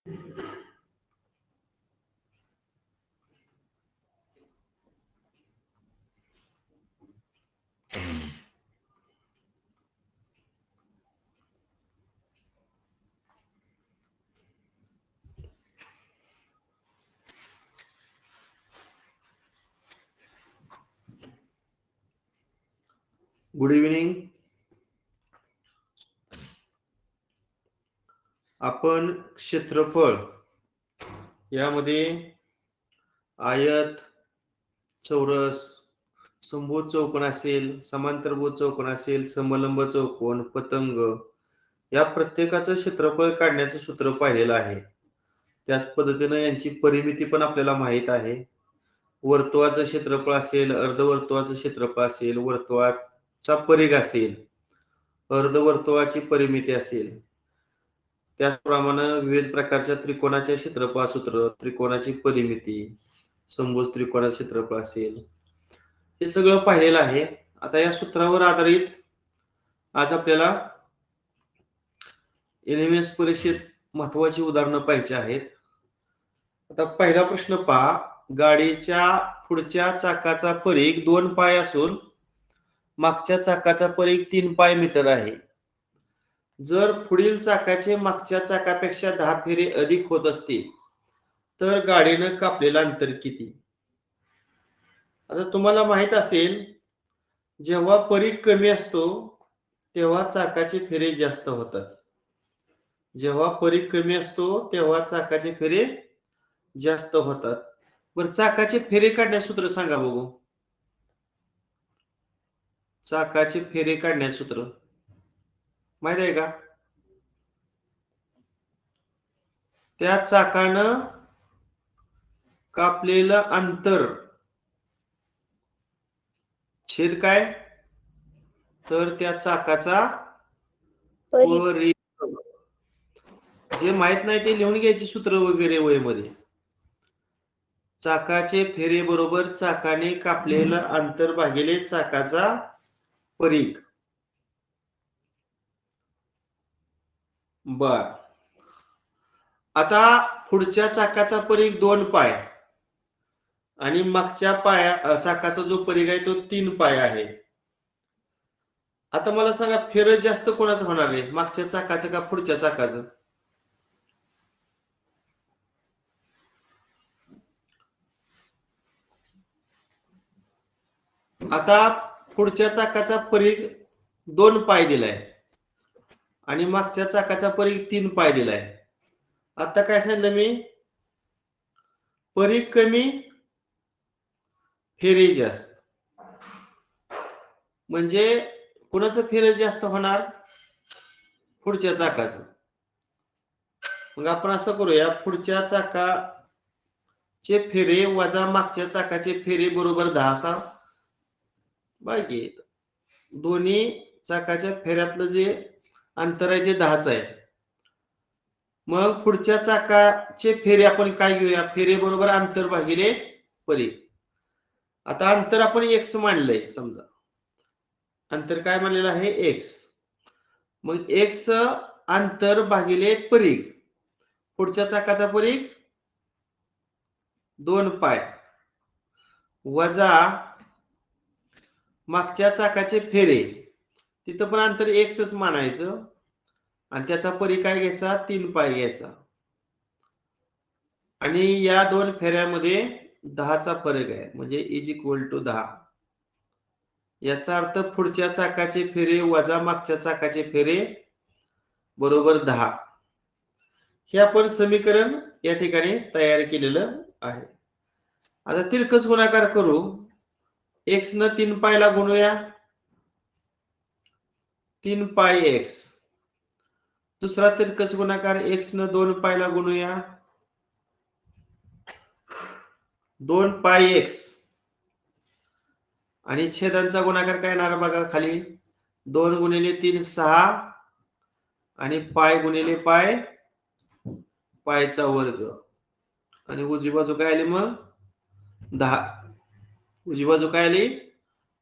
Good evening. आपण क्षेत्रफळ यामध्ये आयत, चौरस, समभुज चौकोन असेल, समांतरभुज चौकोन असेल, समलंब चौकोन, पतंग या प्रत्येकाचं क्षेत्रफळ काढण्याचं सूत्र पाहिलेलं आहे. त्याच पद्धतीने यांची परिमिती पण आपल्याला माहित आहे. वर्तुळाचं क्षेत्रफळ असेल, अर्धवर्तुळाचं क्षेत्रफळ असेल, वर्तुळाचा परिघ असेल, अर्धवर्तुळाची परिमिती असेल, त्याचप्रमाणे विविध प्रकारच्या त्रिकोणाच्या क्षेत्रफळ सूत्र, त्रिकोणाची परिमिती, समभुज त्रिकोणाचं क्षेत्रफळ असेल, हे सगळं पाहिलेलं आहे. आता या सूत्रावर आधारित आज आपल्याला एनएमएस परीक्षेत महत्वाची उदाहरणं पाहिजे आहेत. आता पहिला प्रश्न पहा. गाडीच्या पुढच्या चाकाचा परिघ 2 पाय असून मागच्या चाकाचा परिघ 3 पाय मीटर आहे. जर पुढील चाकाचे मागच्या चाकापेक्षा 10 फेरे अधिक होत असतील तर गाडीनं कापलेलं अंतर किती? आता तुम्हाला माहित असेल, जेव्हा परिघ कमी असतो तेव्हा चाकाचे फेरे जास्त होतात. जेव्हा परिघ कमी असतो तेव्हा चाकाचे फेरे जास्त होतात. बरं, चाकाचे फेरे काढण्याचे सूत्र सांगा बघू. चाकाचे फेरे काढण्याचे सूत्र माहित आहे का? त्या चाकानं कापलेलं अंतर छेद काय? तर त्या चाकाचा परिघ. जे माहित नाही ते लिहून घ्यायची सूत्र वगैरे वहीमध्ये. चाकाचे फेरे बरोबर चाकाने कापलेलं अंतर भागिले चाकाचा परिघ. बर, आता पुढच्या चाकाचा परिघ 2 पाय आणि मागच्या चाकाचा जो परिघ आहे तो 3 पाय आहे. आता मला सांगा, फेर जास्त कोणाचं होणार आहे, मागच्या चाकाचं का पुढच्या चाकाचं? आता पुढच्या चाकाचा परिघ 2 पाय दिलाय आणि मागच्या चाकाचा परिघ 3 पाय दिलाय. आता काय सांगितलं मी? परिघ कमी, फेरे जास्त. म्हणजे कुणाचं फेरे जास्त होणार? पुढच्या चाकाचं. मग आपण असं करूया, पुढच्या चाकाचे फेरे वजा मागच्या चाकाचे फेरे बरोबर 10 असा. बाकी दोन्ही चाकाच्या फेऱ्यातलं जे अंतर आहे ते 10च आहे. मग पुढच्या चाकाचे फेरे आपण काय घेऊया? फेरे बरोबर अंतर भागिले परिघ. आता अंतर आपण x मानलंय. समजा अंतर काय मानलेलं आहे? x. मग x अंतर भागिले परिघ. पुढच्या चाकाचा परिघ 2 पाय वजा मागच्या चाकाचे फेरे, तिथं पण अंतर x मानायचं आणि त्याचा परिघ काय घ्यायचा? 3 पाय घ्यायचा. आणि या 2 फेऱ्यामध्ये 10चा फरक आहे, म्हणजे इज इक्वल टू 10. याचा अर्थ पुढच्या चाकाचे फेरे वजा मागच्या चाकाचे फेरे बरोबर 10. हे आपण समीकरण या ठिकाणी तयार केलेलं आहे. आता तिरकस गुणाकार करू. x न 3 पायला गुणूया, 3 पाय x. दुसरा तिरकस गुणाकार x न 2 पायला गुणूया, 2 पाय x. आणि छेदांचा गुणाकार काय येणार बघा खाली? 2 गुणिले 3 6 आणि पाय गुणिले पाय, पायचा वर्ग. आणि उजवी बाजू काय आली मग? 10. उजवी बाजू काय आली?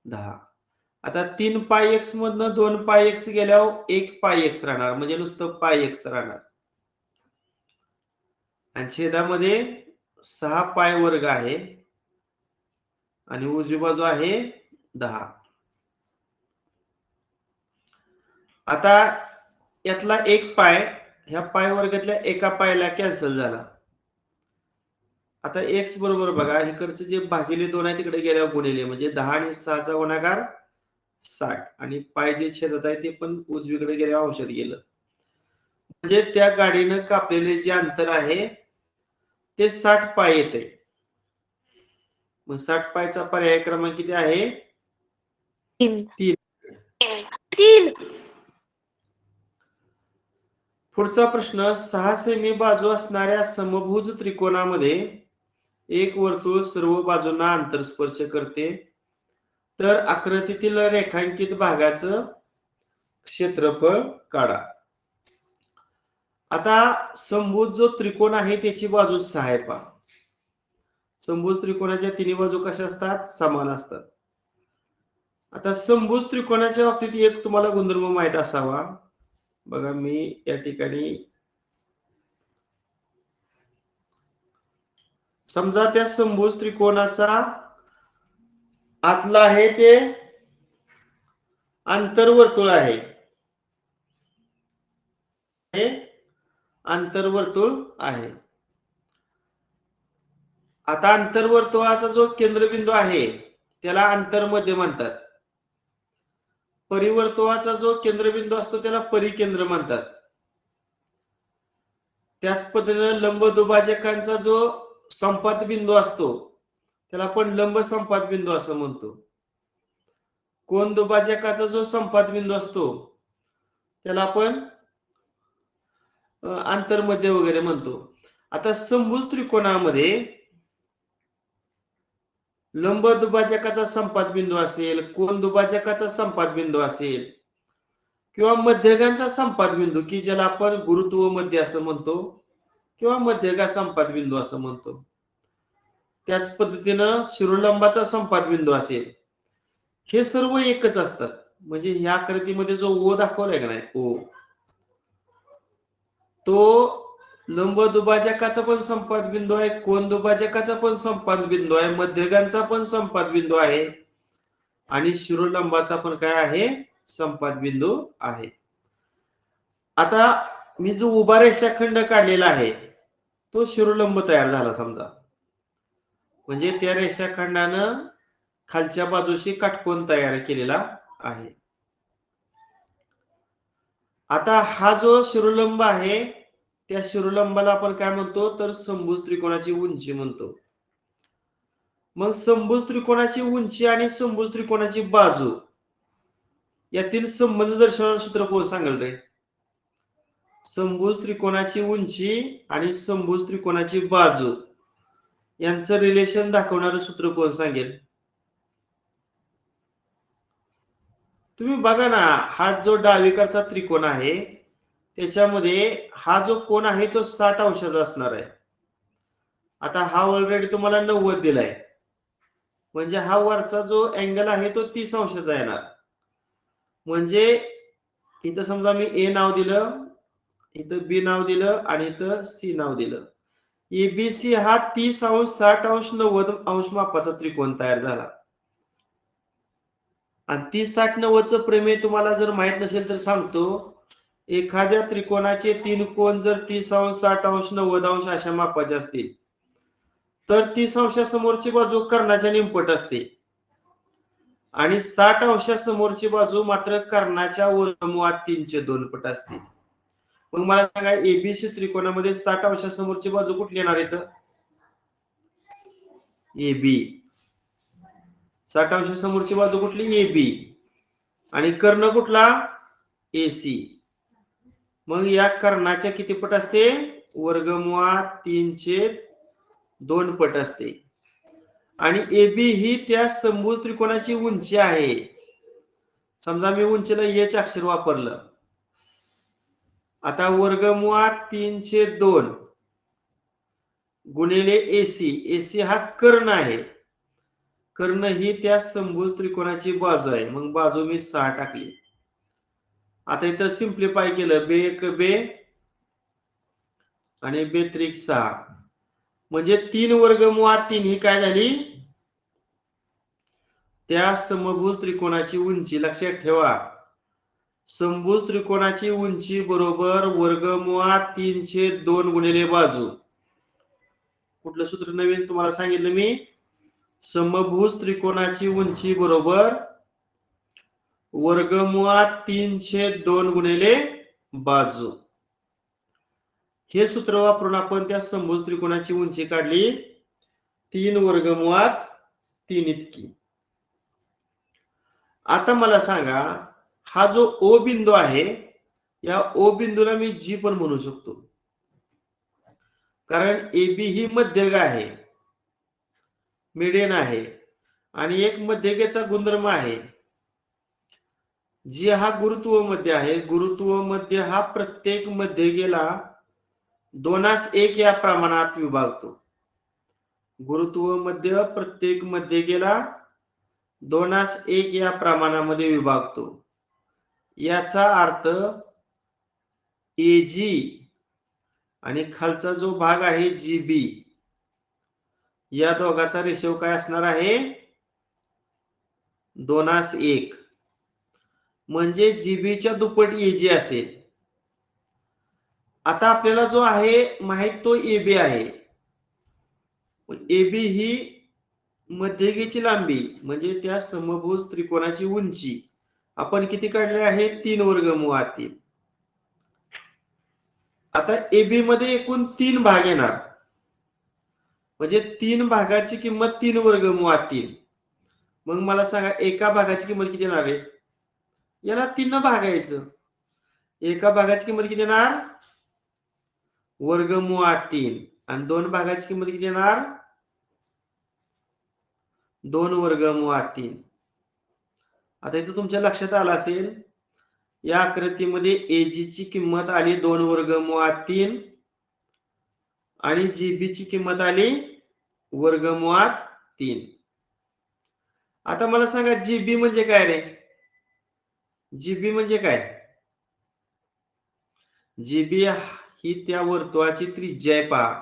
10. आता 3 पाय x मधनं 2 पाय x गेल्यावर 1 पाय x राहणार, म्हणजे नुसतं पाय x राहणार. आणि छेदामध्ये 6 पाय वर्ग आहे आणि उजवी बाजू आहे 10. आता यातला एक पाय ह्या पाय वर्गातल्या एका पायाला कॅन्सल झाला. आता x बरोबर बघा इकडचं जे भागिले 2 आहे तिकडे गेल्यावर गुणिले म्हणजे 10 आणि 6 चा गुणाकार 60 आणि पाय जे छेदत आहे ते पण उजवीकडे गेल्यावर अंशात गेलं. म्हणजे त्या गाडीनं कापलेले जे अंतर आहे ते 60 पाय येते. मग 60 पायचा पर्याय क्रमांक किती आहे? 3. पुढचा प्रश्न 6 सेमी बाजू असणाऱ्या समभुज त्रिकोणामध्ये एक वर्तुळ सर्व बाजूंना आंतरस्पर्श करते तर आकृतीतील रेखांकित भागाचं क्षेत्रफळ काढा. आता समभुज जो त्रिकोण आहे त्याची बाजू 6 आहे पहा. समभुज त्रिकोणाच्या तिन्ही बाजू कशा असतात? समान असतात. आता समभुज त्रिकोणाच्या बाबतीत एक तुम्हाला गुणधर्म माहित असावा. बघा मी या ठिकाणी समजा त्या समभुज त्रिकोणाचा आतला आहे ते आंतरवर्तुळ आहे. हे आंतरवर्तुळ आहे. आता आंतरवर्तुळाचा जो केंद्रबिंदू आहे त्याला आंतरमध्य म्हणतात. परिवर्तुळाचा जो केंद्रबिंदू असतो त्याला परिकेंद्र म्हणतात. त्याच पद्धतीने लंब दुभाजकांचा जो संपात बिंदू असतो त्याला आपण लंब संपात बिंदू असं म्हणतो. कोन दुभाजकाचा जो संपात बिंदू असतो त्याला आपण आंतरमध्य वगैरे म्हणतो. आता समभुज त्रिकोणामध्ये लंब दुभाजकाचा संपात बिंदू असेल, कोन दुभाजकाचा संपात बिंदू असेल किंवा मध्यगांचा संपात बिंदू की ज्याला आपण गुरुत्व मध्य असं म्हणतो किंवा मध्यगा संपात बिंदू असं म्हणतो. त्याच पद्धतीनं शिरोलंबाचा संपात बिंदू असेल. हे सर्व एकच असतात. म्हणजे ह्या आकृतीमध्ये जो ओ दाखवलाय का नाही ओ, तो लंब दुभाजकाचा पण संपात बिंदू आहे, कोन दुभाजकाचा पण संपात बिंदू आहे, मध्यगांचा पण संपात बिंदू आहे आणि शिरोलंबाचा पण काय आहे? संपात बिंदू आहे. आता मी जो उभा रेषाखंड काढलेला आहे तो शिरोलंब तयार झाला समजा. म्हणजे त्या रेषाखंडानं खालच्या बाजूशी काटकोन तयार केलेला आहे. आता हा जो शिरोलंब आहे त्या शिरोलंबाला आपण काय म्हणतो तर समभुज त्रिकोणाची उंची म्हणतो. मग समभुज त्रिकोणाची उंची आणि समभुज त्रिकोणाची बाजू यातील संबंध दर्शवणारे सूत्र कोण सांगेल रे? समभुज त्रिकोणाची उंची आणि समभुज त्रिकोणाची बाजू यांचं रिलेशन दाखवणारं सूत्र कोण सांगेल? तुम्ही बघा ना, हा जो डावीकडचा त्रिकोण आहे त्याच्यामध्ये हा जो कोन आहे तो 60 अंशाचा असणार आहे. आता हा ऑलरेडी तुम्हाला 90 दिलाय म्हणजे हा वरचा जो अँगल आहे तो 30 अंशाचा येणार. म्हणजे इथं समजा मी ए नाव दिलं, इथं बी नाव दिलं आणि इथं सी नाव दिलं. एबीसी हा 30 अंश 60 अंश 90 अंश मापाचा त्रिकोण तयार झाला. आणि 30 60 90चं प्रमेय तुम्हाला जर माहित नसेल तर सांगतो. एखाद्या त्रिकोणाचे 3 कोन जर 30 अंश 60 अंश 90 अंश अशा मापाचे असतील तर 30 अंशासमोरची बाजू कर्णाच्या निमपट असते आणि 60 अंशासमोरची बाजू मात्र कर्णाच्या वर्गमुळात 3/2 पट असते. मग मला सांगा एबीसी त्रिकोणामध्ये 60 अंशासमोरची बाजू कुठली येणार इथं? एबी. 60 अंशासमोरची बाजू कुठली? एबी. आणि कर्ण कुठला? एसी. मग या कर्णाच्या किती पट असते? वर्गमुळात 3/2 पट असते. आणि एबी ही त्या समभुज त्रिकोणाची उंची आहे. समजा मी उंचीला एच अक्षर वापरलं. आता वर्गमुळात 3/2 गुणिले एसी. एसी हा कर्ण आहे. कर्ण ही त्या समभुज त्रिकोणाची बाजू आहे. मग बाजू मी 6 टाकली. आता इथं सिंप्लिफाय केलं. बे एक बे आणि बेत्रिक 6 म्हणजे 3 वर्गमुळात 3 ही काय झाली त्या समभुज त्रिकोणाची उंची. लक्षात ठेवा समभुज त्रिकोणाची उंची बरोबर वर्गमुळात 3/2 गुणिले बाजू. कुठलं सूत्र नवीन तुम्हाला सांगितलं मी समभुज त्रिकोणाची उंची बरोबर वर्गमुळात 3/2 गुणिले बाजू. हे सूत्र वापरून आपण त्या समभुज त्रिकोणाची उंची काढली 3 वर्गमुळात 3 इतकी. आता मला सांगा हा जो ओ बिंदू आहे या ओ बिंदूला मी जी पण म्हणू शकतो कारण एबी ही मध्यक आहे मिडियन आहे आणि एक मध्यकेचा गुणधर्म आहे जी हा गुरुत्व मध्य आहे. गुरुत्व मध्य हा प्रत्येक मध्यकेला 2:1 या प्रमाणात विभागतो. गुरुत्व मध्य प्रत्येक मध्यकेला 2:1 या प्रमाणामध्ये विभागतो. याचा अर्थ एजी आणि खालचा जो भाग आहे जीबी या दोघाचा रेशो काय असणार आहे 2:1 म्हणजे जीबीच्या दुप्पट एजी असेल. आता आपल्याला जो आहे माहित तो एबी आहे. एबी ही मध्यकेची लांबी म्हणजे त्या समभुज त्रिकोणाची उंची आपण किती काढले आहे 3 वर्गमुळात 3. आता एबी मध्ये एकूण 3 भाग येणार म्हणजे 3 भागाची किंमत 3 वर्गमुळात 3. मग मला सांगा एका भागाची किंमत किती येणार आहे याला 3 न भागायचं. एका भागाची किंमत किती येणार वर्गमुळात 3 आणि 2 भागाची किंमत किती येणार 2 वर्गमुळात 3. आता इथं तुमच्या लक्षात आलं असेल या आकृतीमध्ये एजी ची किंमत आली 2 वर्गमुळात 3 आणि जीबी ची किंमत आली वर्गमुळात 3. आता मला सांगा जीबी म्हणजे काय रे जीबी म्हणजे काय जीबी ही त्या वर्तुळाची त्रिज्या आहे पहा.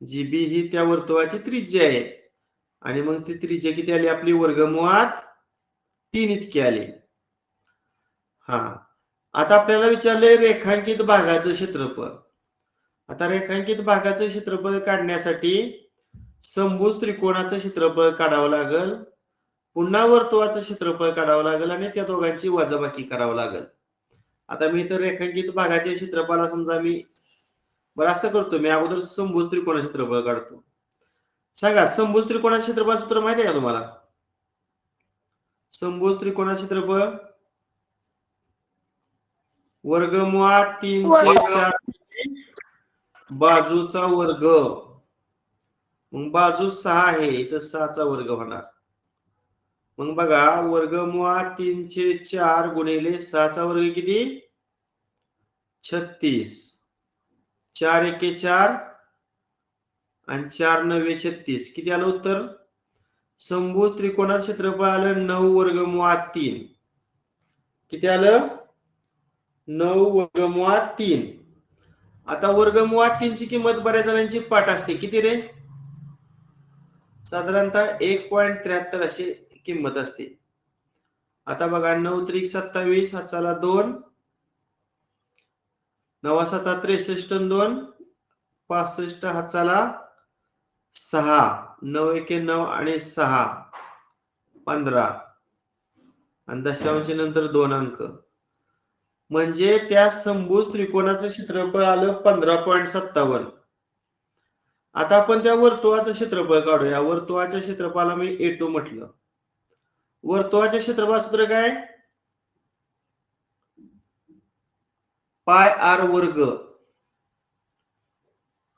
जीबी ही त्या वर्तुळाची त्रिज्या आहे आणि मग ती त्रिज्या किती आली आपली वर्गमुळात 3 इतकी आली. हा आता आपल्याला विचारले रेखांकित भागाचं क्षेत्रफळ. आता रेखांकित भागाचं क्षेत्रफळ काढण्यासाठी समभुज त्रिकोणाचं क्षेत्रफळ काढावं लागेल पुन्हा वर्तुळाचं क्षेत्रफळ काढावं लागेल आणि त्या दोघांची वजाबाकी करावं लागेल. आता मी तर रेखांकित भागाच्या क्षेत्रफळाला समजा मी बरं असं करतो मी अगोदर समभुज त्रिकोणाचं क्षेत्रफळ काढतो. सांगा समभुज त्रिकोणाचं क्षेत्रफळ सूत्र माहिती आहे का तुम्हाला समभुज त्रिकोणाचं क्षेत्रफळ वर्गमुळात 3/4 बाजूचा वर्ग मग बाजू 6 आहे तर 6चा वर्ग होणार. मग बघा वर्गमुळात 3/4 गुणिले 6चा वर्ग किती 36. 4 एके 4 आणि 4 9 36 किती आलं उत्तर समभुज त्रिकोणाचं क्षेत्रफळ आलं 9 वर्गमुळात 3. किती आलं 9 वर्गमुळात 3. आता वर्गमुळात 3 ची किंमत बऱ्याच जणांची पाठ असते किती रे साधारणतः 1.73 अशी किंमत असते. आता बघा 9 त्रिक 27 हाताला 2 9 7 63 2 65 हाताला 6 9 एके 9 आणि 6 15 आणि दशांश नंतर 2 अंक म्हणजे त्या समभुज त्रिकोणाचं क्षेत्रफळ आलं 15.57. आता आपण त्या वर्तुळाचं क्षेत्रफळ काढूया. वर्तुळाच्या क्षेत्रफळाला मी A2 म्हटलं. वर्तुळाच्या क्षेत्रफळ सूत्र काय पाय आर वर्ग.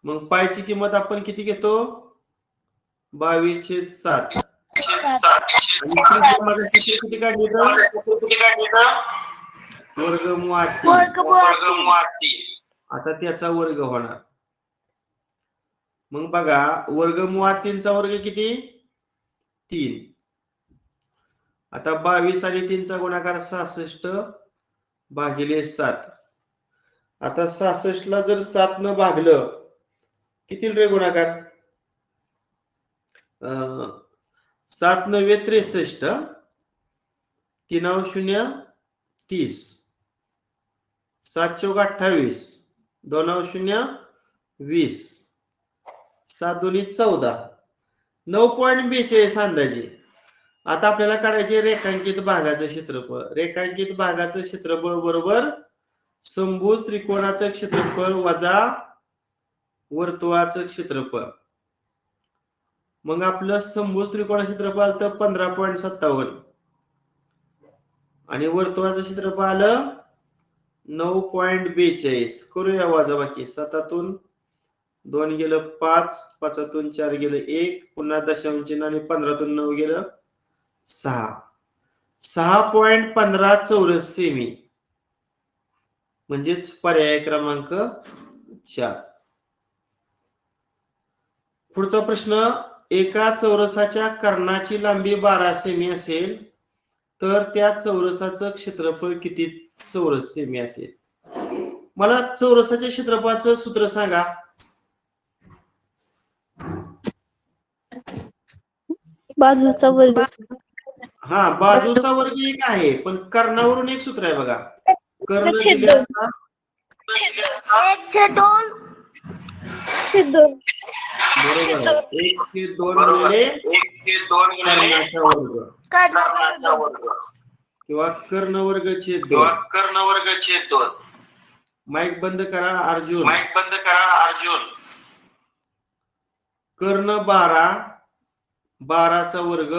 मग पायची किंमत आपण किती घेतो 22/7 आणि किती काढली वर्गमुळात 3. आता त्याचा वर्ग होणार. मग बघा वर्गमुळात 3 चा वर्ग किती 3. आता 22 आणि 3 चा गुणाकार 66 भागिले 7 आता 66 ला जर 7 न भागलं किती रे गुणाकार? 7 9 63, 3 0 30, 7 चौक 28, 2 0 20, 7 2 14, 9.42 अंदाजे. आता आपल्याला काढायचे रेखांकित भागाचं क्षेत्रफळ. रेखांकित भागाचं क्षेत्रफळ बरोबर समभुज त्रिकोणाचं क्षेत्रफळ वजा वर्तुळाचं क्षेत्रफळ. मग आपलं समभुज त्रिकोणाचं क्षेत्रफळ आलं 15.57 आणि वर्तुळाचं क्षेत्रफळ आलं 9.42. करूया वजाबाकी. 7 2 गेलं 5, 5 4 गेलं 1, पुन्हा दशांश चिन्ह आणि 15 9 गेलं 6. 6.15 चौरस सेमी म्हणजेच पर्याय क्रमांक 4. पुढचा प्रश्न, एका चौरसाच्या कर्णाची लांबी 12 सेमी असेल तर त्या चौरसाचं क्षेत्रफळ किती चौरस सेमी असेल? मला चौरसाच्या क्षेत्रफळाचं सूत्र सांगा. बाजूचा वर्ग. हा, बाजूचा वर्ग एक आहे, पण कर्णावरून एक सूत्र आहे बघा. कर्ण दिले असता 1/2. बरोबर आहे. 1/2 कर्णाचा वर्ग किंवा कर्ण वर्ग छेद 2. माईक बंद करा अर्जुन. कर्ण 12, 12चा वर्ग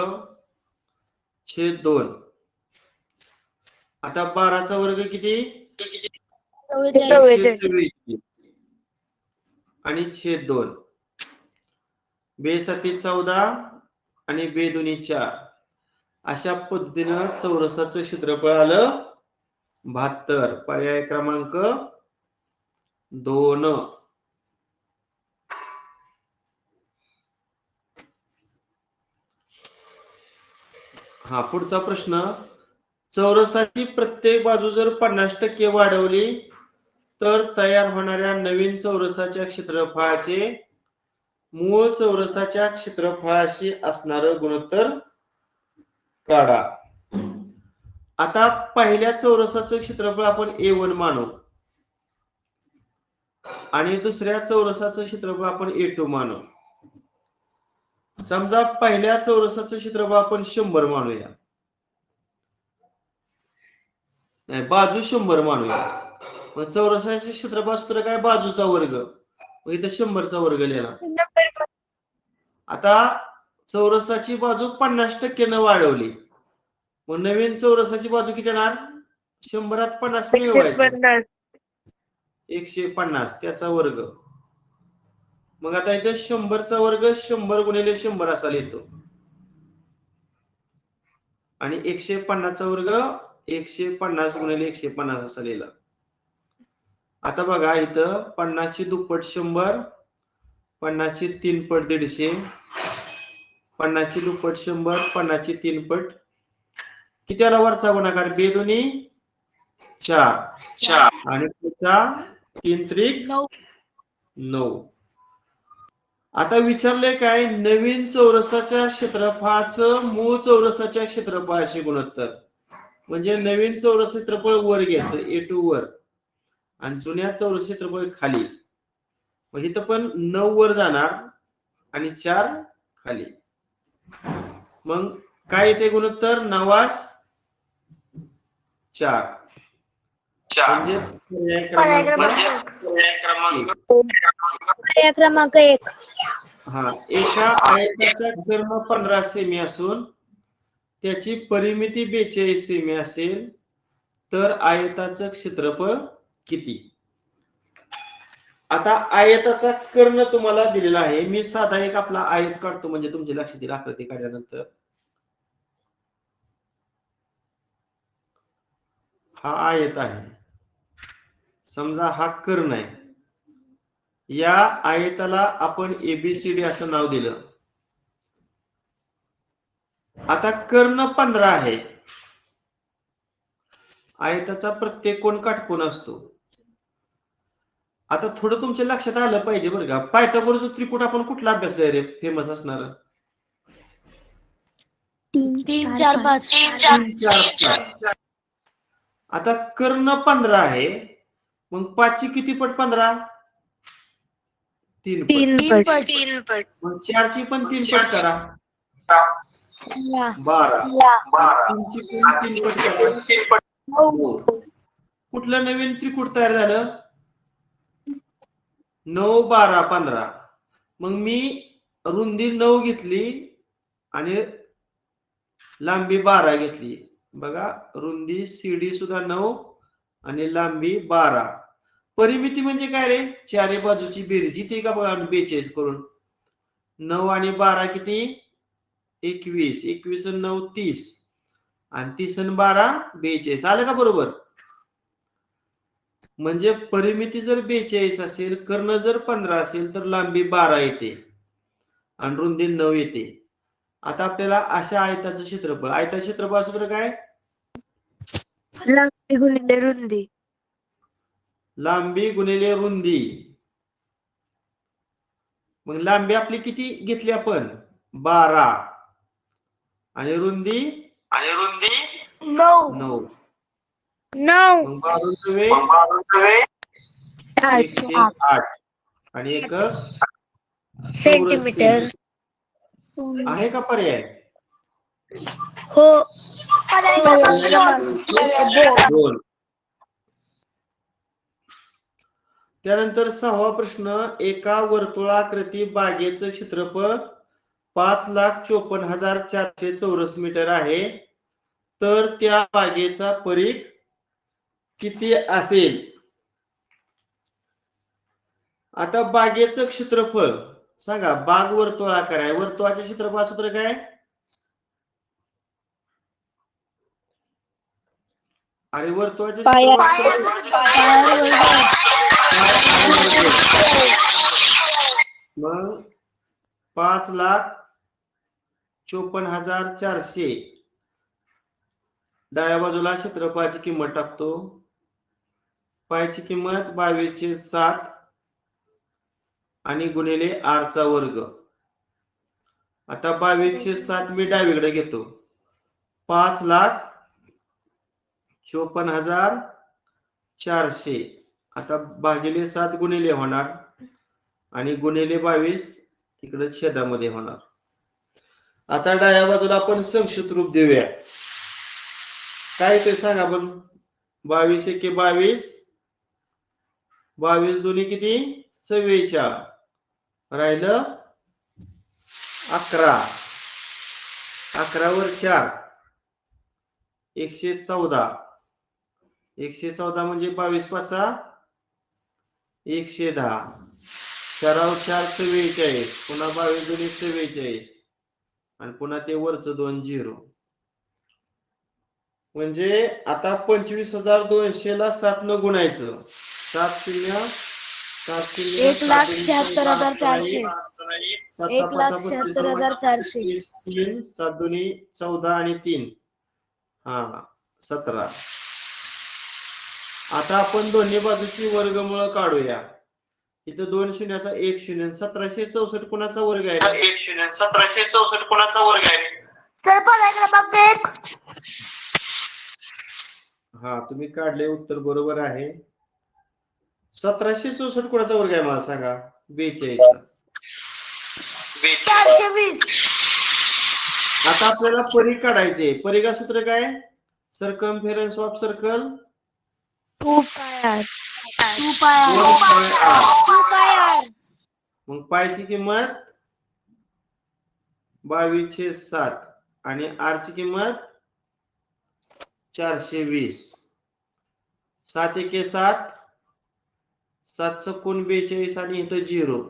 छेद 2. आता 12चा वर्ग किती? 144 आणि छेद 2. 2 7 14 आणि 2 2 4. अशा पद्धतीनं चौरसाचं क्षेत्रफळ आलं 72. पर्याय क्रमांक 2. हा, पुढचा प्रश्न, चौरसाची प्रत्येक बाजू जर 50% वाढवली तर तयार होणाऱ्या नवीन चौरसाच्या क्षेत्रफळाचे मूळ चौरसाच्या क्षेत्रफळाशी असणारं गुणोत्तर काढा. आता पहिल्या चौरसाचं क्षेत्रफळ आपण A1 मानू आणि दुसऱ्या चौरसाचं क्षेत्रफळ आपण A2 मानू. समजा पहिल्या चौरसाचं क्षेत्रफळ आपण 100 मानूया. नाही, बाजू 100 मानूया. मग चौरसाचे क्षेत्रफळ सूत्र काय? बाजूचा वर्ग. मग इथे 100चा वर्ग लिहिला. आता चौरसाची बाजू 50% न वाढवली, मग नवीन चौरसाची बाजू किती येणार? 100त 50 मिळवायचं, 150 त्याचा वर्ग. मग आता इथे 100चा वर्ग 100 गुणिले 100 असा लिहितो आणि 150चा वर्ग 150 गुणिले 150 असा लिहिला. आता बघा इथं 50 ची दुप्पट 100, 50 ची 3 पट 150, 50 ची दुप्पट 100, 50 ची 3 पट. किती आला वरचा गुणाकार? 2 2 4 आणि पुढचा 3 त्रिक 9. आता विचारले काय? नवीन चौरसाच्या क्षेत्रफळाचं मूळ चौरसाच्या क्षेत्रफळाशी गुणोत्तर. म्हणजे नवीन चौरस क्षेत्रफळ वर घ्यायचं A2 वर आणि जुन्या चौरस क्षेत्रफळ खाली. मग इथं पण 9 वर जाणार आणि 4 खाली. मग काय येते गुणोत्तर? 9 4. म्हणजेच पर्याय क्रमांक 1. हा, एका आयताचा कर्ण 15 सेमी असून त्याची परिमिती 42 सेमी असेल तर आयताचं क्षेत्रफळ किती? आता आयताचा कर्ण तुम्हाला दिलेला आहे. मी साधा एक आपला आयत काढतो म्हणजे तुमच्या लक्षात येईल आकृती काढल्यानंतर. हा आयत आहे, समजा हा कर्ण आहे. या आयताला आपण ABCD असं नाव दिलं. आता कर्ण 15 आहे. आयताचा प्रत्येक कोण काटकोन असतो. आता थोडं तुमच्या लक्षात आलं पाहिजे बरं का. पायथागोरसचा त्रिकोण आपण कुठला अभ्यासलाय रे फेमस असणार? 3, 4, 5. 3, 4, 5. आता कर्ण 15 आहे, मग 5 ची किती पट 15? 3 पट. 3 पट. मग 4 ची पण 3 पट करा, 12. 3 ची पण 3 पट करा, 9. कुठलं नवीन त्रिकोण तयार झालं? 9, 12, 15. मग मी रुंदी 9 घेतली आणि लांबी 12 घेतली. बघा, रुंदी CD सुद्धा 9 आणि लांबी 12. परिमिती म्हणजे काय रे? चारी बाजूची बेरीज इथे का बघा 42 करून. 9 आणि 12 किती? 21. 21 आणि 9 30 आणि 30 आणि 12 42. आलं का बरोबर? म्हणजे परिमिती जर 42 असेल, कर्ण जर 15 असेल, तर लांबी 12 येते आणि रुंदी 9 येते. आता आपल्याला अशा आयताचं क्षेत्रफळ, आयताचं क्षेत्रफळ सूत्र काय? लांबी गुणिले रुंदी. लांबी गुणिले रुंदी. मग लांबी आपली किती घेतली आपण? 12 आणि रुंदी 9. 9. मग 12 108 आणि एक सेंटीमीटर. आहे का पर्याय? हो. 2. त्यानंतर 6वा प्रश्न. एका वर्तुळाकृती बागेचं क्षेत्रफळ 5,54,400 चौरस मीटर आहे, तर त्या बागेचा परीघ किती असेल? आता बागेचं क्षेत्रफळ सांगा. बाग वर्तुळाकार आहे, वर्तुळाचे क्षेत्रफळ सूत्र काय? अरे वर्तुळाचे मग 5,54,400 डाव्या बाजूला क्षेत्रफळाची किंमत टाकतो. पायची किंमत 22/7 आणि गुणिले r चा वर्ग. आता 22/7 मी डावीकडे घेतो. 5,54,400 आता भागिले 7 गुणिले होणार आणि गुणिले 22 इकडे छेदामध्ये होणार. आता डाव्या बाजूला आपण संक्षिप्त रूप देऊया. काय ते सांगा आपण? 22 एके 22, 22 दोन्ही किती? 44. राहिलं 11. 11 वर 4 114. 114 म्हणजे 22 पाचा 110. 4 4 44. पुन्हा 22 दोन्ही 44 आणि पुन्हा ते वरचं 2 0. म्हणजे आता 25,200 ला 7 न गुणायचं. 7 0 7 0 1,76,400. 1,76,400. 7 दोन्ही 14 आणि 3 17. आता आपण दोन्ही बाजूची वर्गमूळ काढूया. इथं 2 शून्याचा 1 शून्य. 1764 कोणाचा वर्ग आहे? 1764 कोणाचा वर्ग आहे? सर पर्याय क्रमांक 1. हा, तुम्ही काढले उत्तर बरोबर आहे. 1764 कोणाचा वर्ग आहे मला सांगा? 42 चा. 420. आता आपल्याला परीघ काढायचे. परिघा सूत्र काय? सर्कमफेरन्स ऑफ सर्कल 2 पाय r. 2 पाय r. 2 पाय r. मग पायची किंमत 22/7 आणि r ची किंमत 420. 7 एके 7, 7 चौकोन 42 आणि इथं 0.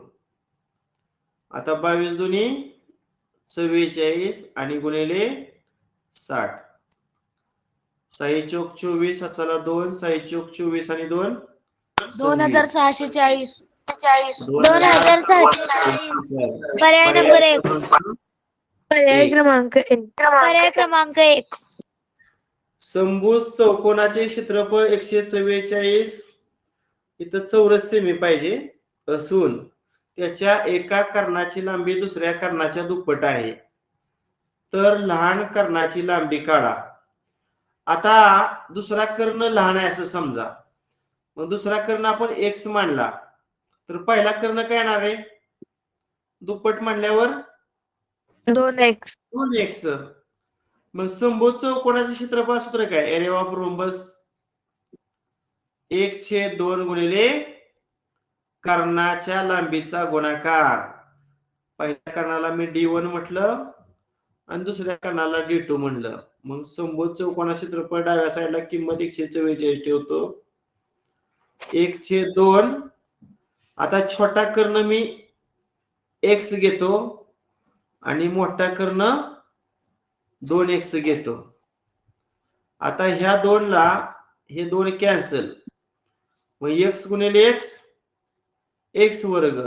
आता 22 दोन्ही 44 आणि गुणिले 60. 6 चौक 24, हाताला 2, 6 चौक 24 आणि 2 2640. 2640. पर्याय नंबर 1. पर्याय क्रमांक 1. समभुज चौकोनाचे क्षेत्रफळ 144 इथं चौरस सेमी पाहिजे असून त्याच्या एका कर्णाची लांबी दुसऱ्या कर्णाच्या दुप्पट आहे, तर लहान कर्णाची लांबी काढा. आता दुसरा कर्ण लहान आहे असं समजा, मग दुसरा कर्ण आपण एक्स मानला, तर पहिला कर्ण काय येणार आहे? दुप्पट मानल्यावर 2x. 2x. मग समभुज चौकोनाचे क्षेत्रफळ सूत्र काय? एरिया ऑफ रोम्बस 1/2 गुणिले कर्णाच्या लांबीचा गुणाकार. पहिल्या कर्णाला मी D1 म्हटलं आणि दुसऱ्या कर्णाला D2 म्हणलं. मग समभुज चौकोना क्षेत्रफळ डाव्या साईडला किंमत 144 ठेवतो. 1/2. आता छोटा कर्ण मी x घेतो आणि मोठा कर्ण 2x घेतो. आता ह्या 2 ला हे 2 कॅन्सल, मग x गुणिले x वर्ग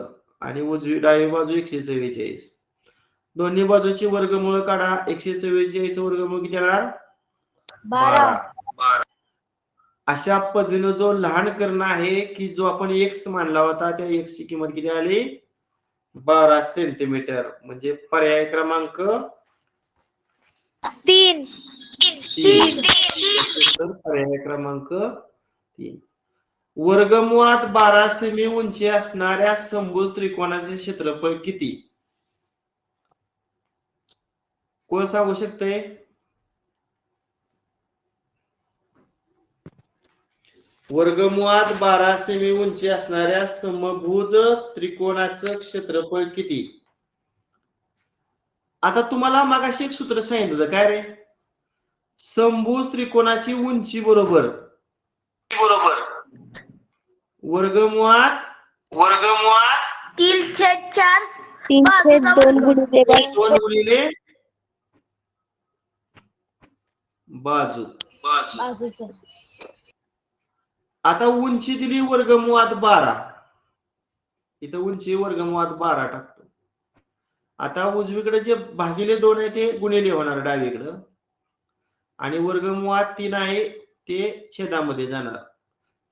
आणि उजवी डावी बाजू 144. दोन्ही बाजूची वर्गमूळ काढा. 144 वर्गमूळ किती येणार? 12. अशा पद्धतीने जो लहान कर्ण आहे की जो आपण x मानला होता, त्या x ची किंमत किती आली? 12 सेंटीमीटर. म्हणजे पर्याय क्रमांक 3. पर्याय क्रमांक 3. वर्गमुळात 12 सेमी उंची असणाऱ्या समभुज त्रिकोणाचे क्षेत्रफळ किती? कोण सांगू शकते? वर्गमुळात 12 सेमी उंची असणाऱ्या समभुज त्रिकोणाचं क्षेत्रफळ किती? आता तुम्हाला मागाशी एक सूत्र सांगितलं होतं, काय रे? समभुज त्रिकोणाची उंची बरोबर वर्गमुळात 3/4 3/2 गुणिले बाजू. आता उंची दिली वर्गमुळात 12, इथं उंची वर्गमुळात 12 टाकतो. आता उजवीकडे जे भागिले 2 आहे ते गुणिले होणार डावीकडं, आणि वर्गमुळात 3 आहे ते छेदामध्ये जाणार.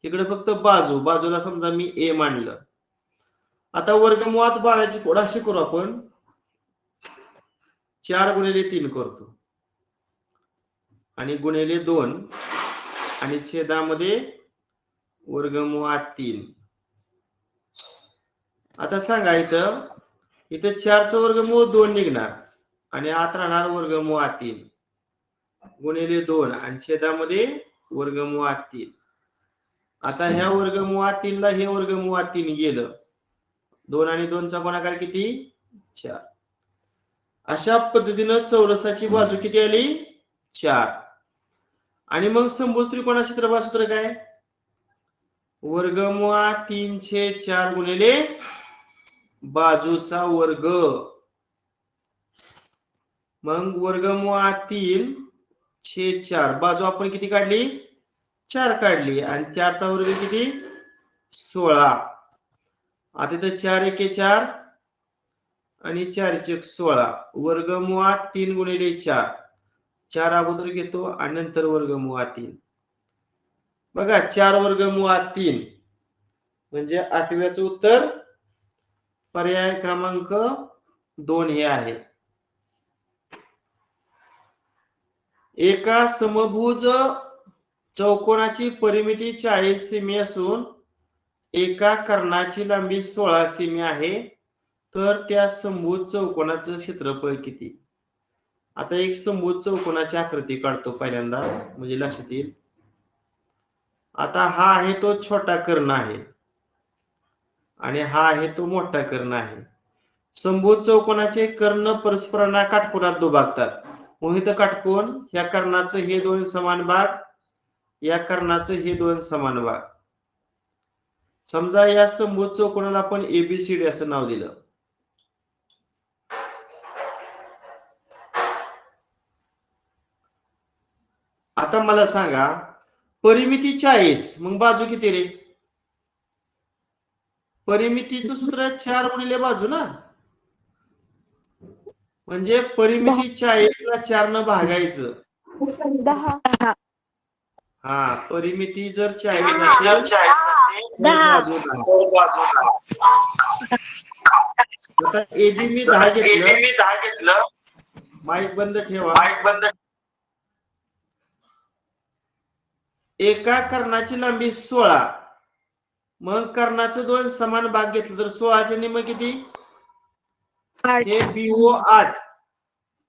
इकडे फक्त बाजूला समजा मी a मानलं. आता वर्गमुळात 12 ची थोडाशी करू आपण, 4 गुणिले 3 करतो आणि गुणिले 2 आणि छेदामध्ये वर्गमुळात 3. आता सांगा, इथं 4चं वर्गमूळ 2 निघणार आणि आत राहणार वर्गमुळात 3 गुणिले 2 आणि छेदामध्ये वर्गमुळात 3. आता ह्या वर्गमुळात 3 ला हे वर्गमुळात 3 गेलं, 2 आणि 2 चा गुणाकार किती? 4. अशा पद्धतीनं चौरसाची बाजू किती आली? 4. आणि मग समभुज त्रिकोणा क्षेत्रफळ सूत्र काय? वर्गमुळात 3/4 गुणिले बाजूचा वर्ग. मग वर्गमुळात 3/4, बाजू आपण किती काढली? 4 काढली, आणि 4चा वर्ग किती? 16. आता इथं 4 एके 4 आणि 4 1 16. वर्गमुळात 3 गुणिले 4, 4 अगोदर घेतो आणि नंतर वर्गमुळात 3. बघा, 4 वर्गमुळात 3 म्हणजे 8व्याचं उत्तर पर्याय क्रमांक 2 हे आहे. एका समभुज चौकोनाची परिमिती 40 सेमी असून एका कर्णाची लांबी 16 सेमी आहे, तर त्या समभुज चौकोनाचं क्षेत्रफळ किती? आता एक समभुज चौकोनाची आकृती काढतो पहिल्यांदा, म्हणजे लक्षात येईल. आता हा आहे तो छोटा कर्ण आहे आणि हा आहे तो मोठा कर्ण आहे. समभुज चौकोनाचे कर्ण परस्परांना काटकोनात दुभागतात. मग इथं काटकोन, ह्या कर्णाचं हे 2 समान भाग, या कर्णाचं हे 2 समान भाग. समजा या समभुज चौकोनाला आपण ABCD असं नाव दिलं. आता मला सांगा, परिमिती 40, मग बाजू किती रे? परिमितीचं सूत्र 4 गुणिले बाजू ना, म्हणजे परिमिती 40 ला 4 न भागायचं. 10. हा, परिमिती जर 40 असेल 10 बाजू 10. आता एबी मी 10 घेतलं. माईक बंद ठेवा. एका कर्णाची लांबी 16. मग कर्णाचं 2 समान भाग घेतलं तर 16चे निम्म किती? 8 हे बीओ 8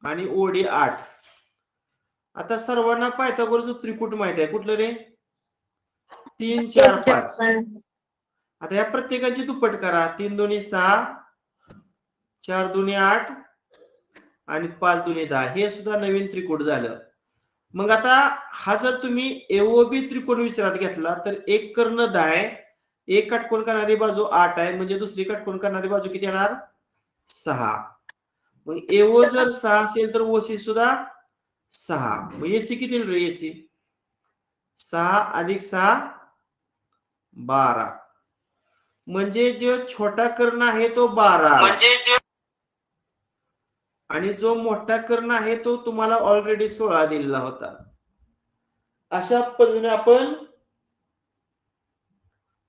आणि ओडी 8. आता सर्वांना पायथागोरसचं त्रिकूट माहित आहे. कुठलं रे? 3 4 5. आता या प्रत्येकाची दुप्पट करा. 3 दोन्ही 6, 4 दोन्ही 8 आणि 5 दोन्ही 10. हे सुद्धा नवीन त्रिकूट झालं. मग आता हा जर तुम्ही एओबी त्रिकोण विचारात घेतला तर एक कर्ण 10 आहे, एक काटकोन करणारी बाजू 8 आहे, म्हणजे दुसरी काटकोन करणारी बाजू किती येणार? 6. मग एओ जर 6 असेल तर ओसी सुद्धा 6. मग एसी किती येईल रे? एसी 6 अधिक 6 12. म्हणजे जो छोटा कर्ण आहे तो 12 आणि जो मोठा कर्ण आहे तो तुम्हाला ऑलरेडी 16 दिलेला होता. अशा पद्धतीने आपण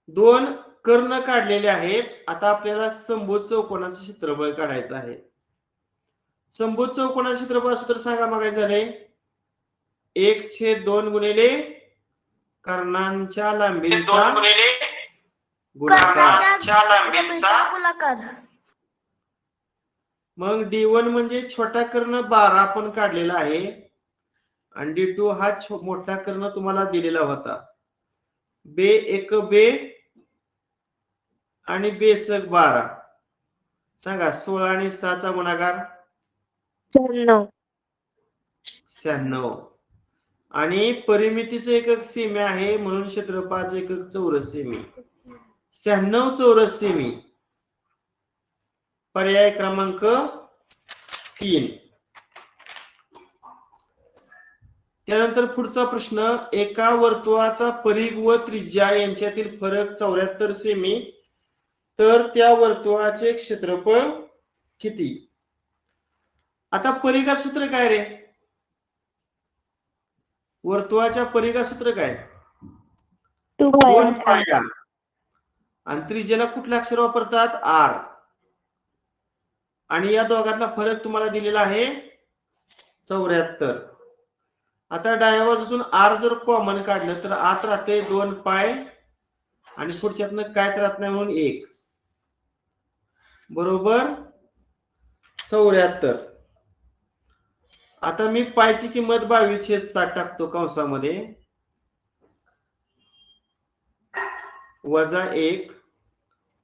2 कर्ण काढलेले आहेत. आता आपल्याला समभुज चौकोनाचं क्षेत्रफळ काढायचं आहे. समभुज चौकोनाचं क्षेत्रफळ सूत्र सांगा. मग काय झालंय? 1/2 गुणिले कर्णांच्या लांबीचा गुणाकार. मग D1 म्हणजे छोटा कर्ण 12 आपण काढलेला आहे आणि D2 हा मोठा कर्ण तुम्हाला दिलेला होता. बे एक बे आणि बेसक 12. सांगा 16 आणि 6 चा गुणाकार 96. आणि परिमितीचं एकक सेमी आहे म्हणून क्षेत्रफळाचं एकक चौरस सेमी. 96 चौरस सेमी. पर्याय क्रमांक 3. त्यानंतर पुढचा प्रश्न. एका वर्तुळाचा परिघ व त्रिज्या यांच्यातील फरक 74 सेमी तर त्या वर्तुळाचे क्षेत्रफळ किती? आता परिघा सूत्र काय रे? वर्तुळाच्या परिघा सूत्र काय? 2 पाय r. आणि त्रिज्याला कुठलं अक्षर वापरतात? r. आणि या दोघातला फरक तुम्हाला दिलेला आहे 74. आता डाव्या बाजूतून r जर कॉमन काढलं तर आत राहते 2 पाय आणि पुढच्यातनं कायच राहत नाही म्हणून 1 बरोबर 74. आता मी पायची किंमत 22/60 टाकतो कंसामध्ये वजा 1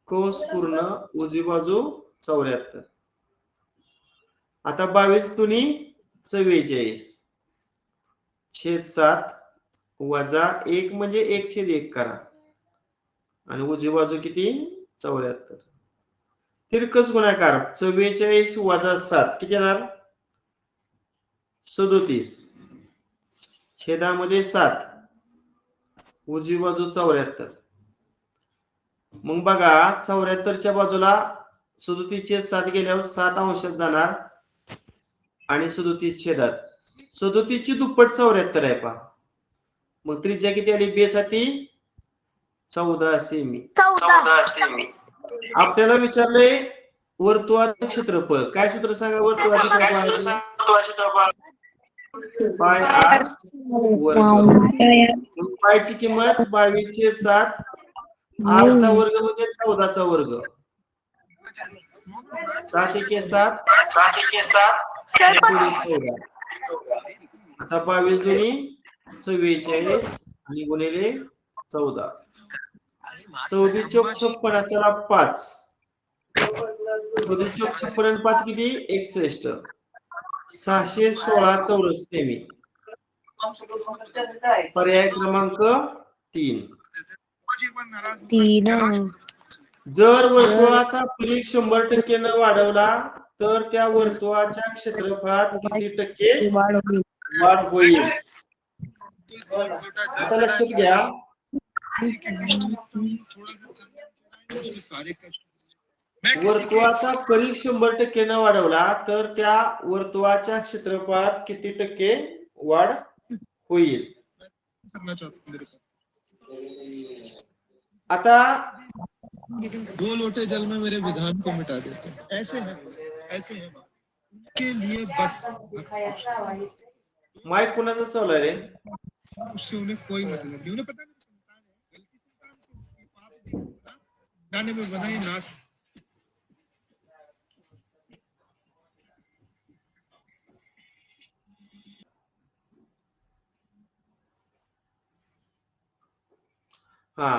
कंस पूर्ण उजवी बाजू 74. आता 22 दुनी 44 छेद 7 वजा 1 म्हणजे 1/1 करा आणि उजवी बाजू किती? 74. तिरकस गुणाकार 44 वजा 7 किती येणार? 37 छेदामध्ये 7 उजवी बाजू 74. मग बघा 74च्या बाजूला 37/7 गेल्यावर 7 अंशात जाणार आणि 37 छेदात 37 ची दुप्पट 74 आहे पहा. मग त्रिज्या किती आली? बेसाठी 14 सेमी. आपल्याला विचारले वर्तुळाचे क्षेत्रफळ. काय सूत्र सांगा? वर्तुळाचे क्षेत्रफळ पाय r वर्ग. पायची किंमत 22/7 r चा वर्ग म्हणजे 14 चा वर्ग. 7/1 7 आता 22 दुनी 44 आणि गुणिले 14. 14 चोक 56 चला 5. 14 चोक 56 आणि 5 किती? 61. 616 चौरस सेमी. पर्याय क्रमांक 3. जर वर्तुळाचा परिघ 100% न वाढवला तर त्या वर्तुळाच्या क्षेत्रफळात किती टक्के वाढ होईल? आता लक्षात घ्या. वर्तुळाचा परिघ 100% न वाढवला तर त्या वर्तुळाच्या क्षेत्रफळात किती टक्के वाढ होईल? आता 2 लोटे जल में मेरे विधान को मिटा देते हैं। ऐसे हैं के लिए बस माइक कुणाचं चालू आहे रे? उससे उन्हें कोई मतलब नहीं। उन्हें पता नहीं संतान है, गलती संतान से होती है, पाप भी होगा, जाने में बना ही नाश। हा,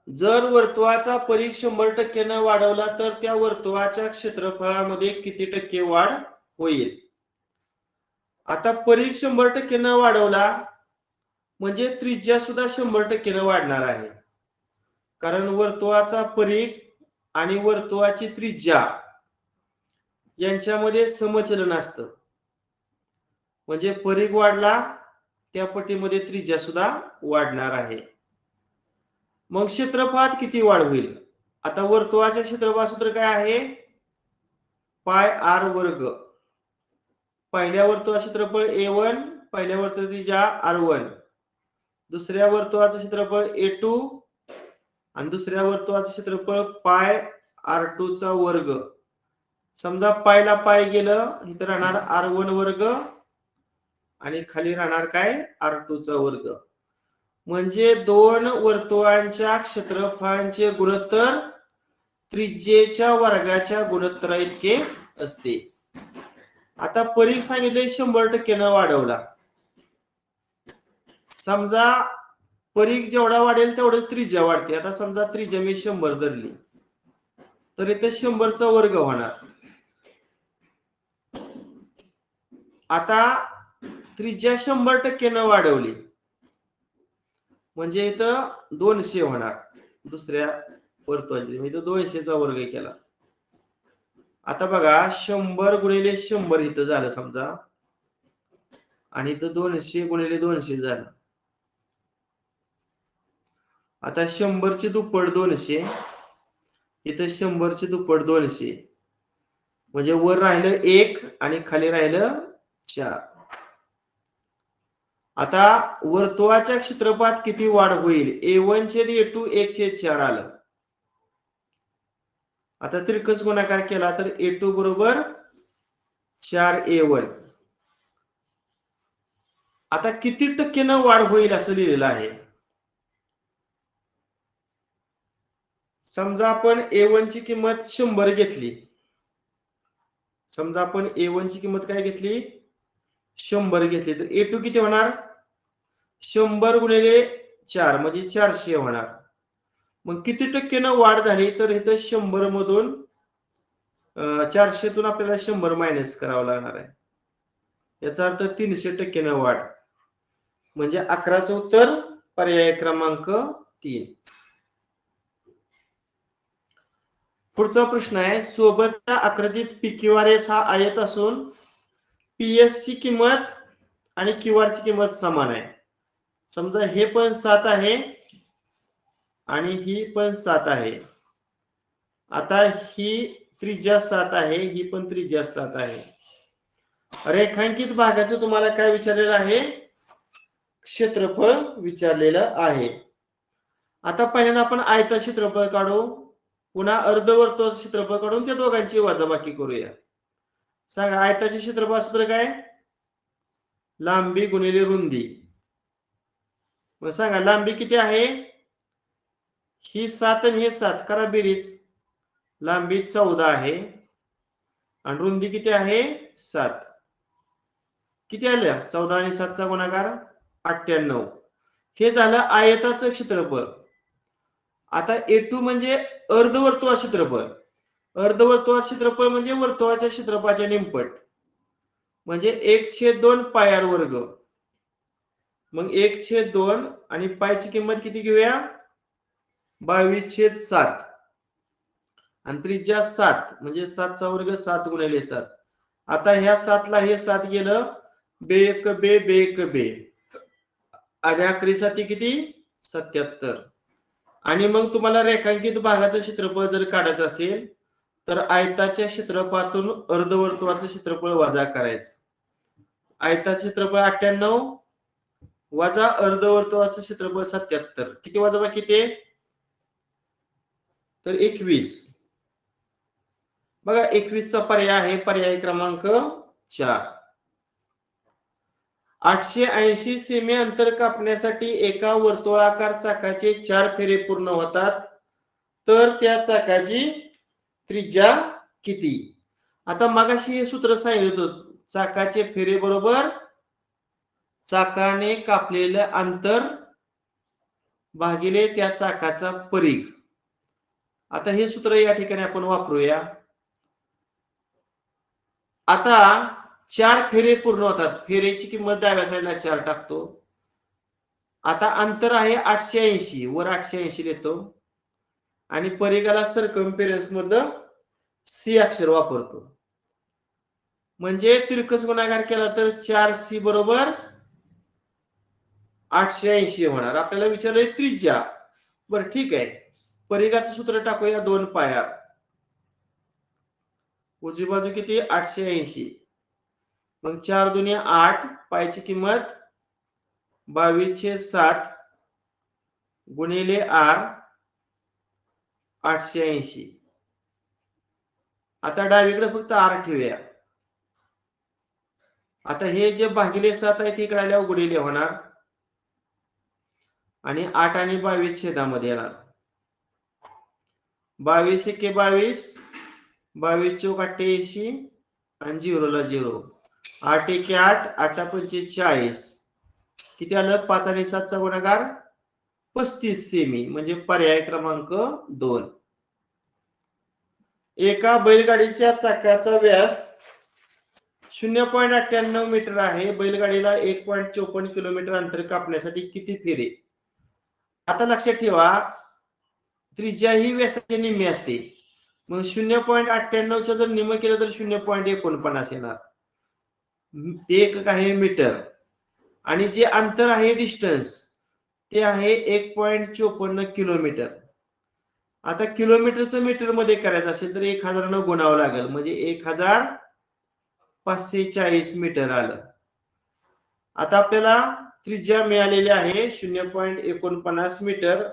जर वर्तुळाचा परिघ 100% न वाढवला तर त्या वर्तुळाच्या क्षेत्रफळामध्ये किती टक्के वाढ होईल? आता परिघ 100% न वाढवला म्हणजे त्रिज्या सुद्धा 100% न वाढणार आहे, कारण वर्तुळाचा परिघ आणि वर्तुळाची त्रिज्या यांच्यामध्ये समचलन असतं. म्हणजे परिघ वाढला त्या पटीमध्ये त्रिज्या सुद्धा वाढणार आहे. मग क्षेत्रफळात किती वाढ होईल? आता वर्तुळाच्या क्षेत्रफळ सूत्र काय आहे? पाय आर वर्ग. पहिल्या वर्तुळाचे क्षेत्रफळ A1, पहिल्या वर्तुळाची त्रिज्या R1, दुसऱ्या वर्तुळाचे क्षेत्रफळ A2 आणि दुसऱ्या वर्तुळाचे क्षेत्रफळ पाय R2 चा वर्ग. समजा पायला पाय गेलं, इथं राहणार R1 वर्ग आणि खाली राहणार काय? R2 चा वर्ग. म्हणजे दोन वर्तुळांच्या क्षेत्रफळांचे गुणोत्तर त्रिज्येच्या वर्गाच्या गुणोत्तरा इतके असते. आता परिघ सांगितले 100% न वाढवला. समजा परिघ जेवढा वाढेल तेवढंच त्रिज्या वाढते. आता समजा त्रिज्या मी 100 धरली तर इथे 100चा वर्ग होणार. आता त्रिज्या 100% न वाढवली म्हणजे इथं 200 होणार. दुसऱ्या वर्तुळाची मी इथं 200चा वर्ग केला. आता बघा 100 गुणिले 100 इथं झालं समजा, आणि इथं 200 गुणिले 200 झालं. आता 100 ची दुप्पट 200, इथं 100 ची दुप्पट 200, म्हणजे वर राहिलं 1 आणि खाली राहिलं 4. आता वर्तुळाच्या क्षेत्रफळात किती वाढ होईल? A1 छेद A2 1/4 आलं. आता त्रिकस गुणाकार केला तर A2 बरोबर 4A1. आता किती टक्केनं वाढ होईल असं लिहिलेलं आहे. समजा आपण A1 ची किंमत 100 घेतली. समजा आपण A1 ची किंमत काय घेतली? 100 घेतली तर A2 किती होणार? 100 गुणिले 4 म्हणजे 400 होणार. मग किती टक्केनं वाढ झाली? तर इथं 100 मधून 400 तून आपल्याला 100 मायनस करावं लागणार आहे. याचा अर्थ 300% वाढ. म्हणजे 11चं उत्तर पर्याय क्रमांक 3. पुढचा प्रश्न आहे, सोबतच्या आकृतीत PQRS हा आयत असून PS ची किंमत आणि QR ची किंमत समान आहे. समजा हे पण 7 आहे आणि ही पण 7 आहे. आता ही त्रिज्या 7 आहे, ही पण त्रिज्या 7 आहे. रेखांकित भागाचं तुम्हाला काय विचारलेलं आहे? क्षेत्रफळ विचारलेलं आहे. आता पहिल्यांदा आपण आयताचे क्षेत्रफळ काढू, पुन्हा अर्धवर्तुळाचे क्षेत्रफळ काढून त्या दोघांची वजाबाकी करूया. सांगा आयताचे क्षेत्रफळ सूत्र काय? लांबी गुणिले रुंदी. मग सांगा लांबी किती आहे? ही 7 आणि हे 7 करा बेरीज. लांबी 14 आहे आणि रुंदी किती आहे? 7. किती आल्या? 14 आणि 7 चा गुणाकार 98. हे झालं आयताचं क्षेत्रफळ. आता A2 म्हणजे अर्धवर्तुळाचे क्षेत्रफळ. अर्धवर्तुळाचे क्षेत्रफळ म्हणजे वर्तुळाच्या क्षेत्रफळाच्या निमपट, म्हणजे 1/2 पाय आर वर्ग. मग 1/2 आणि पायची किंमत किती घेऊया? 22/7 आणि त्रिज्या 7 म्हणजे 7चा वर्ग 7 गुणिले 7. आता ह्या 7 ला हे 7 गेलं, बे1 बे बे1 बे आणि 11 किती? 77. आणि मग तुम्हाला रेखांकित भागाचं क्षेत्रफळ जर काढायचं असेल तर आयताच्या क्षेत्रफळातून अर्धवर्तुळाचं क्षेत्रफळ वजा करायचं. आयताचं क्षेत्रफळ 98 वजा अर्धवर्तुळाचं क्षेत्रफळ 77. किती वजाबाकी ते? तर 21. बघा 21 चा पर्याय आहे पर्याय क्रमांक 4. 880 सेमी अंतर कापण्यासाठी एका वर्तुळाकार चाकाचे 4 फेरे पूर्ण होतात, तर त्या चाकाची त्रिज्या किती? आता मगाशी हे सूत्र सांगितलं होतं, चाकाचे फेरे बरोबर चाकाने कापलेलं अंतर भागिले त्या चाकाचा परिघ. आता हे सूत्र या ठिकाणी आपण वापरूया. आता 4 फेरे पूर्ण होतात, फेरेची किंमत डाव्या साईडला 4 टाकतो. आता अंतर आहे 880, वर 880 लिहितो आणि परिघाला सर्कम्फरन्स मधलं सी अक्षर वापरतो. म्हणजे तिरकस गुणाकार केला तर 4c बरोबर 880 होणार. आपल्याला विचारलंय त्रिज्या. बरं ठीक आहे, परिघाचं सूत्र टाकूया 2 पाय. उजवी बाजू किती 880, मग 4 दुनी 8, पायची किंमत 22/7 गुणिले r 880. आता डावीकडे फक्त r ठेवूया. आता हे जे भागिले 7 आहे ते इकडे आल्यावर गुणिले होणार आणि 8 आणि 22 छेदामध्ये येणार. 22 एके 22, 22 चौक 88 आणि 0 ला 0. 8 एके 8, 8 पंचे 40. किती आलं? 5 आणि 7 चा गुणाकार 35 सेमी, म्हणजे पर्याय क्रमांक 2. एका बैलगाडीच्या चाकाचा व्यास 0.98 मीटर आहे. बैलगाडीला 1.54 किलोमीटर अंतर कापण्यासाठी किती फेरे? आता लक्षात ठेवा, त्रिज्या ही व्यासाची निम्मी असते. मग 0.98 च्या जर निम्म केलं तर 0.49 येणार. ते एक आहे मीटर आणि जे अंतर आहे डिस्टन्स ते आहे 1.54 किलोमीटर. आता किलोमीटरचं मीटर मध्ये करायचं असेल तर 1000 न गुणावं लागेल, म्हणजे 1540 मीटर आलं. आता आपल्याला त्रिज्या मिळालेली आहे 0.49 मीटर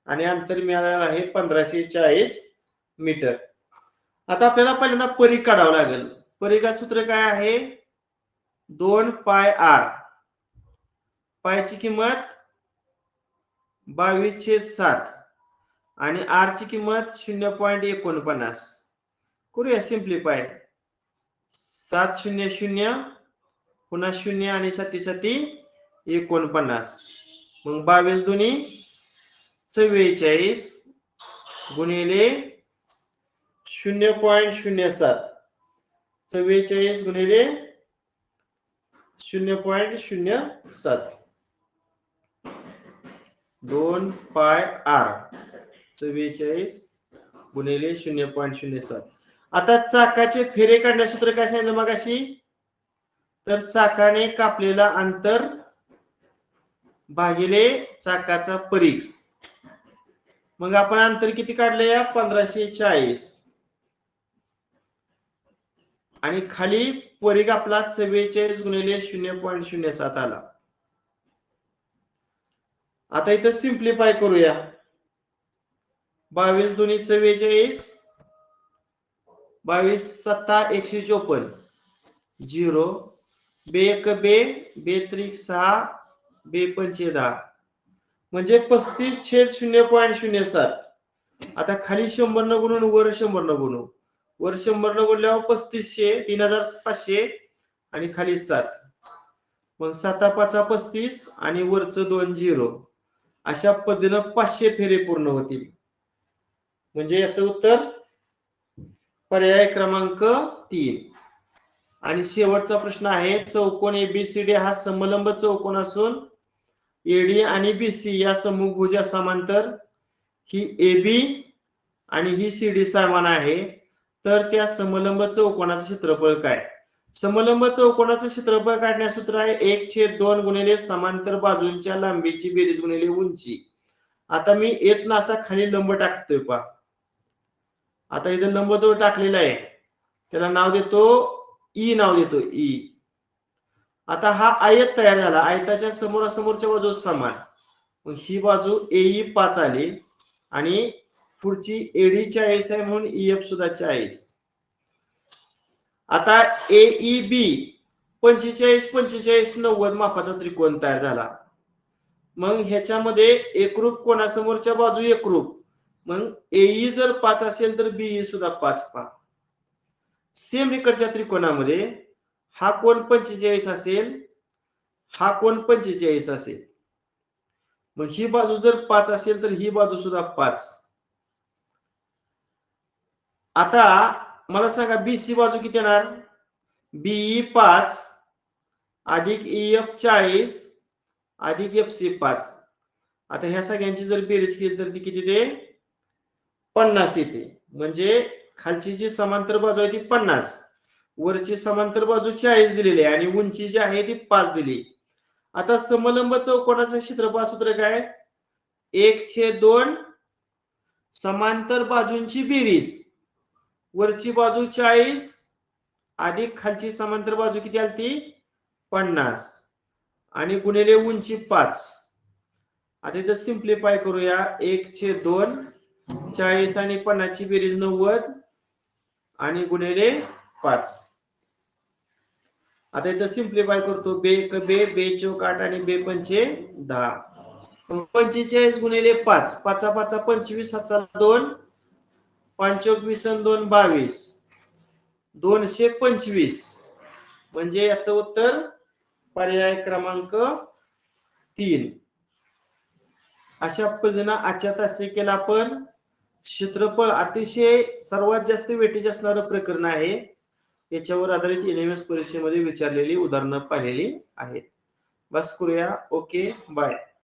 आणि अंतर मिळालेलं आहे 1540 मीटर. आता आपल्याला पहिल्यांदा परिघ काढावं लागेल. परिघाचं सूत्र काय आहे? 2 पाय r. पायची किंमत 22/7 आणि r ची किंमत 0.49. करूया सिम्प्लिफाय. 7 0 0 पुन्हा 0 आणि 7 7 49. मग 22 दुनी 44 गुणिले 0.07. 44 गुणिले 0.07. 2 पाय r 44 गुणिले 0.07. आता चाकाचे फेरे काढण्याचे सूत्र काय सांगितलं मगाशी? तर चाकाने कापलेला अंतर भागिले चाकाचा परिघ. मग आपण अंतर किती काढले? 1540 आणि खाली परिघ आपला 44 गुणिले 0.07 आला. आता इथं सिम्प्लिफाय करूया. 22 दुनी 44, 22 7 154, 0 बे 1 बे, बे 3 6, बे 5 10, म्हणजे 35/0.07. आता खाली 100 न गुणून वर 100 न गुणू. वर 100 न गुणल्यावर 3500, 3500 आणि खाली 7. मग 7 5 35 आणि वरचं 2 0. अशा पद्धतीनं 500 फेरे पूर्ण होतील. म्हणजे याचं उत्तर पर्याय क्रमांक 3. आणि शेवटचा प्रश्न आहे, चौकोन एबीसीडी हा समलंब चौकोन असून एडी आणि बीसी या समभुजा समांतर, ही एबी आणि ही सीडी समान आहे, तर त्या समलंब चौकोनाचं क्षेत्रफळ काय? समलंब चौकोनाचं क्षेत्रफळ काढण्याचं सूत्र आहे 1/2 गुणिले समांतर बाजूंच्या लांबीची बेरीज गुणिले उंची. आता मी येत ना असा खाली लंब टाकतोय पहा. आता इथे लंब जो टाकलेला आहे त्याला नाव देतो ई, नाव देतो ई. आता हा आयत तयार झाला. आयताच्या समोरासमोरच्या बाजू समान. मग ही बाजू एई 5 आली आणि पुढची एडी 40 आहे म्हणून EF सुद्धा 40. आता AEB 45 45 90 मापाचा त्रिकोण तयार झाला. मग ह्याच्यामध्ये एकरूप कोणासमोरच्या बाजू एकरूप, मग AE जर 5 असेल तर BE सुद्धा 5 पहा. सेम इकडच्या त्रिकोणामध्ये हा कोण 45 असेल, हा कोण 45 असेल. मग ही बाजू जर 5 असेल तर ही बाजू सुद्धा 5. आता मला सांगा BC बाजू किती येणार? BE 5 अधिक EF 40 अधिक FC 5. आता ह्या सगळ्यांची जर बेरीज केली तर ती किती ते 50 येते. म्हणजे खालची जी समांतर बाजू आहे ती 50, वरची समांतर बाजू 40 दिलेली आहे आणि उंची जी आहे ती 5 दिली. आता समलंब चौकोनाचं क्षेत्रफळ सूत्र काय? 1/2 समांतर बाजूंची बेरीज, वरची बाजू 40 अधिक खालची समांतर बाजू किती आली ती 50 आणि गुणिले उंची 5. आता इथं सिंप्लिफाय करूया. 1/2 40 आणि 50 ची बेरीज 90 आणि गुणिले 5. आता इथं सिंप्लिफाय करतो. बे 4 8 आणि बे 5 10. 45 गुणिले 5, 5 5 25, 7 2 5 20 आणि 2 22, 225. म्हणजे याचं उत्तर पर्याय क्रमांक 3. अशा पद्धतीने आजच्या तासिकेला आपण क्षेत्रफळ अतिशय सर्वात जास्त वेटेज असणारं प्रकरण आहे, याच्यावर आधारित NMS परीक्षेमध्ये विचारलेली उदाहरणं पाहिलेली आहेत. बस करूया. Okay, bye.